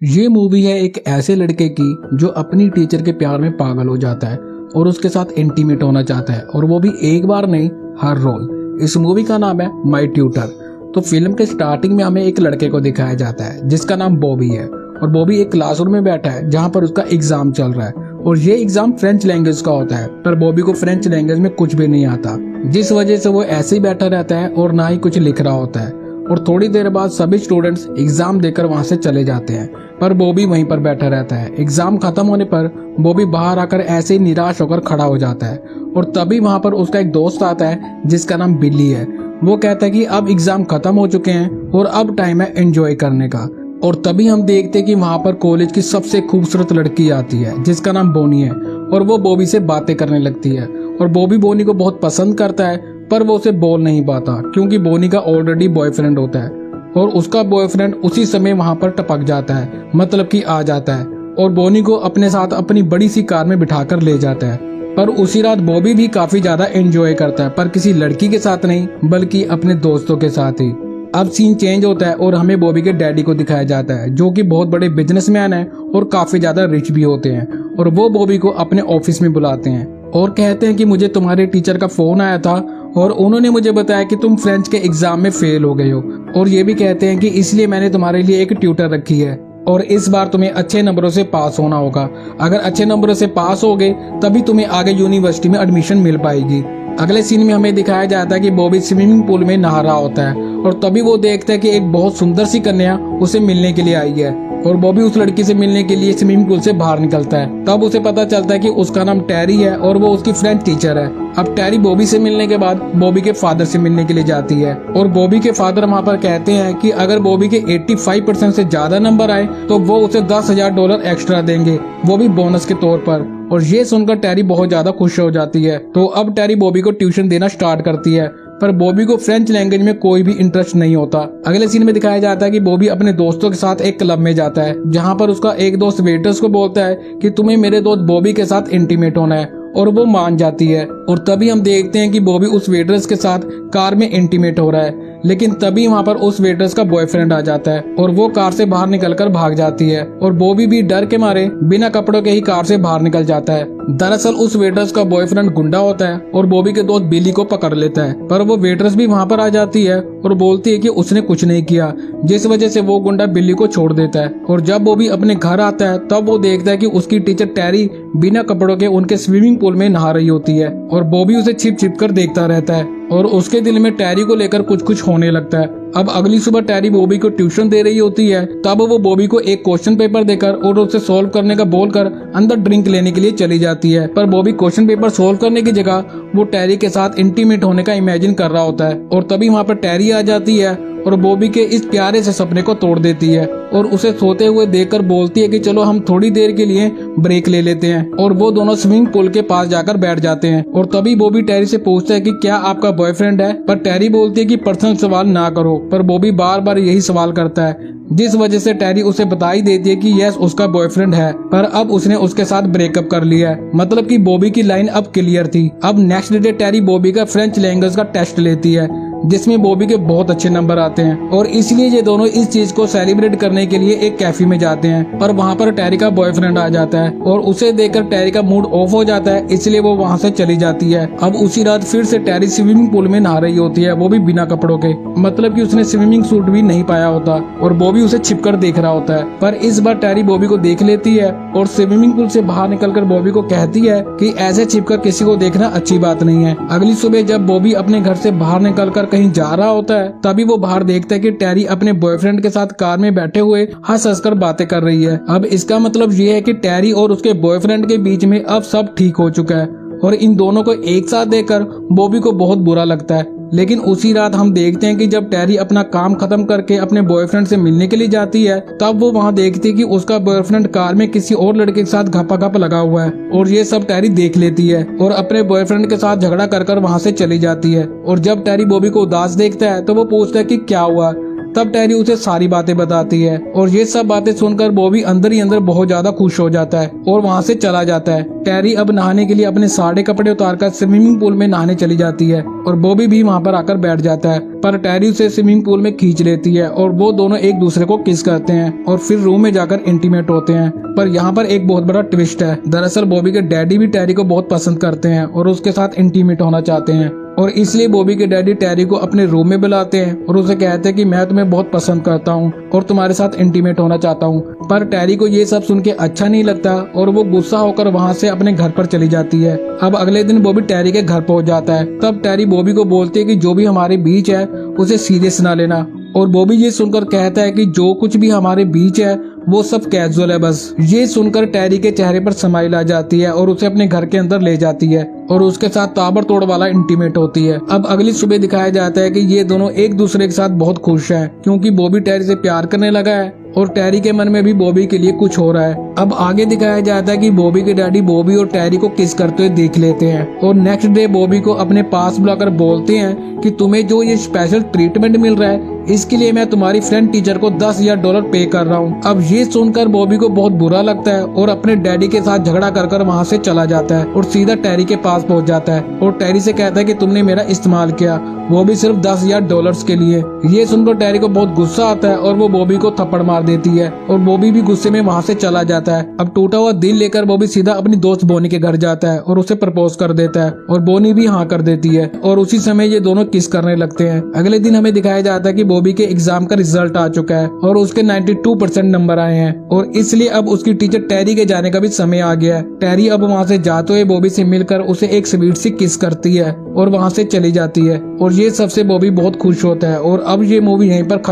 ये मूवी है एक ऐसे लड़के की जो अपनी टीचर के प्यार में पागल हो जाता है और उसके साथ इंटीमेट होना चाहता है, और वो भी एक बार नहीं, हर रोज। इस मूवी का नाम है माई ट्यूटर। तो फिल्म के स्टार्टिंग में हमें एक लड़के को दिखाया जाता है जिसका नाम बॉबी है, और बॉबी एक क्लासरूम में बैठा है जहाँ पर उसका एग्जाम चल रहा है, और ये एग्जाम फ्रेंच लैंग्वेज का होता है। पर बॉबी को फ्रेंच लैंग्वेज में कुछ भी नहीं आता, जिस वजह से वो ऐसे ही बैठा रहता है और ना ही कुछ लिख रहा होता है। और थोड़ी देर बाद सभी स्टूडेंट्स एग्जाम देकर वहां से चले जाते हैं, पर बॉबी वहीं पर बैठा रहता है। एग्जाम खत्म होने पर बॉबी बाहर आकर ऐसे ही निराश होकर खड़ा हो जाता है, और तभी वहां पर उसका एक दोस्त आता है जिसका नाम बिल्ली है। वो कहता है कि अब एग्जाम खत्म हो चुके हैं और अब टाइम है एंजॉय करने का। और तभी हम देखते हैं कि वहां पर कॉलेज की सबसे खूबसूरत लड़की आती है जिसका नाम बोनी है, और वो बॉबी से बातें करने लगती है। और बॉबी बोनी को बहुत पसंद करता है, पर वो उसे बोल नहीं पाता क्योंकि बोनी का ऑलरेडी बॉयफ्रेंड होता है, और उसका बॉयफ्रेंड उसी समय वहां पर टपक जाता है, मतलब कि आ जाता है, और बोनी को अपने साथ अपनी बड़ी सी कार में बिठाकर ले जाता है। पर उसी रात बॉबी भी काफी ज्यादा एंजॉय करता है, पर किसी लड़की के साथ नहीं बल्कि अपने दोस्तों के साथ ही। अब सीन चेंज होता है और हमें बॉबी के डैडी को दिखाया जाता है जो कि बहुत बड़े बिजनेसमैन हैं और काफी ज्यादा रिच भी होते हैं। और वो बॉबी को अपने ऑफिस में बुलाते हैं और कहते हैं कि मुझे तुम्हारे टीचर का फोन आया था और उन्होंने मुझे बताया कि तुम फ्रेंच के एग्जाम में फेल हो गए हो, और ये भी कहते हैं कि इसलिए मैंने तुम्हारे लिए एक ट्यूटर रखी है, और इस बार तुम्हें अच्छे नंबरों से पास होना होगा। अगर अच्छे नंबरों से पास होगे तभी तुम्हें आगे यूनिवर्सिटी में एडमिशन मिल पाएगी। अगले सीन में हमें दिखाया जाता है कि बॉबी स्विमिंग पूल में नहा रहा होता है, और तभी वो देखता है कि एक बहुत सुंदर सी कन्या उसे मिलने के लिए आई है, और बॉबी उस लड़की से मिलने के लिए स्विमिंग पूल से बाहर निकलता है। तब उसे पता चलता है कि उसका नाम टेरी है और वो उसकी फ्रेंच टीचर है। अब टेरी बॉबी से मिलने के बाद बॉबी के फादर से मिलने के लिए जाती है, और बॉबी के फादर वहाँ पर कहते हैं कि अगर बॉबी के 85% से ज्यादा नंबर आए तो वो उसे $10,000 एक्स्ट्रा देंगे, वो भी बोनस के तौर पर। और ये सुनकर टेरी बहुत ज्यादा खुश हो जाती है। तो अब टेरी बॉबी को ट्यूशन देना स्टार्ट करती है, पर बॉबी को फ्रेंच लैंग्वेज में कोई भी इंटरेस्ट नहीं होता। अगले सीन में दिखाया जाता है कि बॉबी अपने दोस्तों के साथ एक क्लब में जाता है जहां पर उसका एक दोस्त वेटर्स को बोलता है कि तुम्हें मेरे दोस्त बॉबी के साथ इंटीमेट होना है, और वो मान जाती है। और तभी हम देखते हैं कि बॉबी उस वेटर्स के साथ कार में इंटीमेट हो रहा है, लेकिन तभी वहाँ पर उस वेटर्स का बॉयफ्रेंड आ जाता है और वो कार से बाहर निकलकर भाग जाती है, और बॉबी भी डर के मारे बिना कपड़ों के ही कार से बाहर निकल जाता है। दरअसल उस वेटर्स का बॉयफ्रेंड गुंडा होता है और बॉबी के दोस्त बिली को पकड़ लेता है, पर वो वेटर्स भी वहाँ पर आ जाती है और बोलती है कि उसने कुछ नहीं किया, जिस वजह से वो गुंडा बिल्ली को छोड़ देता है। और जब बॉबी अपने घर आता है तब वो देखता है कि उसकी टीचर टेरी बिना कपड़ों के उनके स्विमिंग पूल में नहा रही होती है, और बॉबी उसे छिप छिप कर देखता रहता है, और उसके दिल में टेरी को लेकर कुछ कुछ होने लगता है। अब अगली सुबह टेरी बॉबी को ट्यूशन दे रही होती है, तब वो बॉबी को एक क्वेश्चन पेपर देकर और उसे सॉल्व करने का बोलकर अंदर ड्रिंक लेने के लिए चली जाती है। पर बॉबी क्वेश्चन पेपर सॉल्व करने की जगह वो टेरी के साथ इंटीमेट होने का इमेजिन कर रहा होता है, और तभी वहाँ पर टेरी आ जाती है और बॉबी के इस प्यारे से सपने को तोड़ देती है, और उसे सोते हुए देखकर बोलती है कि चलो हम थोड़ी देर के लिए ब्रेक ले लेते हैं। और वो दोनों स्विमिंग पूल के पास जाकर बैठ जाते हैं, और तभी बॉबी टेरी से पूछता है कि क्या आपका बॉयफ्रेंड है, पर टेरी बोलती है कि पर्सनल सवाल ना करो, पर बॉबी बार बार यही सवाल करता है, जिस वजह से टेरी उसे बता ही देती है कि यस उसका बॉयफ्रेंड है, पर अब उसने उसके साथ ब्रेकअप कर लिया है। मतलब कि बॉबी की लाइन अब क्लियर थी। अब नेक्स्ट डे टेरी बॉबी का फ्रेंच लैंग्वेज का टेस्ट लेती है जिसमें बॉबी के बहुत अच्छे नंबर आते हैं, और इसलिए ये दोनों इस चीज को सेलिब्रेट करने के लिए एक कैफे में जाते हैं। पर वहाँ पर टेरी का बॉयफ्रेंड आ जाता है और उसे देखकर टेरी का मूड ऑफ हो जाता है, इसलिए वो वहाँ से चली जाती है। अब उसी रात फिर से टेरी स्विमिंग पूल में नहा रही होती है, वो भी बिना कपड़ों के, मतलब कि उसने स्विमिंग सूट भी नहीं पाया होता, और बॉबी उसे छिपकर देख रहा होता है। पर इस बार टेरी बॉबी को देख लेती है और स्विमिंग पूल से बाहर निकलकर बॉबी को कहती है कि ऐसे छिपकर किसी को देखना अच्छी बात नहीं है। अगली सुबह जब बॉबी अपने घर से बाहर निकलकर कहीं जा रहा होता है, तभी वो बाहर देखता है कि टेरी अपने बॉयफ्रेंड के साथ कार में बैठे हुए हंस हंस कर बातें कर रही है। अब इसका मतलब ये है कि टेरी और उसके बॉयफ्रेंड के बीच में अब सब ठीक हो चुका है, और इन दोनों को एक साथ देखकर बॉबी को बहुत बुरा लगता है। लेकिन उसी रात हम देखते हैं कि जब टेरी अपना काम खत्म करके अपने बॉयफ्रेंड से मिलने के लिए जाती है, तब वो वहाँ देखती है कि उसका बॉयफ्रेंड कार में किसी और लड़के के साथ घपाघप लगा हुआ है, और ये सब टेरी देख लेती है और अपने बॉयफ्रेंड के साथ झगड़ा कर वहाँ से चली जाती है। और जब टेरी बॉबी को उदास देखता है तो वो पूछता है कि क्या हुआ, तब टेरी उसे सारी बातें बताती है और ये सब बातें सुनकर बॉबी अंदर ही अंदर बहुत ज्यादा खुश हो जाता है और वहाँ से चला जाता है। टेरी अब नहाने के लिए अपने सारे कपड़े उतारकर स्विमिंग पूल में नहाने चली जाती है और बॉबी भी वहाँ पर आकर बैठ जाता है, पर टेरी उसे स्विमिंग पूल में खींच लेती है और वो दोनों एक दूसरे को किस करते हैं और फिर रूम में जाकर इंटीमेट होते हैं। पर यहाँ पर एक बहुत बड़ा ट्विस्ट है। दरअसल बॉबी के डैडी भी टेरी को बहुत पसंद करते हैं और उसके साथ इंटीमेट होना चाहते हैं और इसलिए बॉबी के डैडी टेरी को अपने रूम में बुलाते हैं और उसे कहते हैं कि मैं तुम्हें बहुत पसंद करता हूँ और तुम्हारे साथ इंटीमेट होना चाहता हूँ। पर टेरी को ये सब सुन के अच्छा नहीं लगता और वो गुस्सा होकर वहाँ से अपने घर पर चली जाती है। अब अगले दिन बॉबी टेरी के घर पहुँच जाता है। तब टेरी बॉबी को बोलती है कि जो भी हमारे बीच है उसे सीरियस ना लेना और बॉबी ये सुनकर कहता है कि जो कुछ भी हमारे बीच है वो सब कैजुअल है बस। ये सुनकर टेरी के चेहरे पर स्माइल आ जाती है और उसे अपने घर के अंदर ले जाती है और उसके साथ ताबड़तोड़ वाला इंटीमेट होती है। अब अगली सुबह दिखाया जाता है कि ये दोनों एक दूसरे के साथ बहुत खुश हैं क्योंकि बॉबी टेरी से प्यार करने लगा है और टेरी के मन में भी बॉबी के लिए कुछ हो रहा है। अब आगे दिखाया जाता है कि बॉबी के डैडी बॉबी और टेरी को किस करते हुए देख लेते हैं और नेक्स्ट डे बॉबी को अपने पास बुलाकर बोलते हैं कि तुम्हें जो ये स्पेशल ट्रीटमेंट मिल रहा है इसके लिए मैं तुम्हारी फ्रेंड टीचर को $10,000 पे कर रहा हूँ। अब ये सुनकर बॉबी को बहुत बुरा लगता है और अपने डैडी के साथ झगड़ा कर वहाँ से चला जाता है और सीधा टेरी के पास पहुँच जाता है और टेरी से कहता है कि तुमने मेरा इस्तेमाल किया, वो भी सिर्फ $10,000 के लिए। ये सुनकर टेरी को बहुत गुस्सा आता है और वो बॉबी को थप्पड़ मार देती है और बॉबी भी गुस्से में वहाँ से चला जाता है। अब टूटा हुआ दिल लेकर बॉबी सीधा अपनी दोस्त बोनी के घर जाता है और उसे प्रपोज कर देता है और बोनी भी हाँ कर देती है और उसी समय ये दोनों किस करने लगते हैं। अगले दिन हमें दिखाया जाता है कि बॉबी के एग्जाम का रिजल्ट आ चुका है और उसके 92% नंबर आए हैं और इसलिए अब उसकी टीचर टेरी के जाने का भी समय आ गया है। टेरी अब वहाँ से जाते हुए बॉबी से मिलकर उसे एक स्वीट सी किस करती है और वहाँ से चली जाती है और ये सबसे बॉबी बहुत खुश होता है और अब ये मूवी यहीं पर खत्म।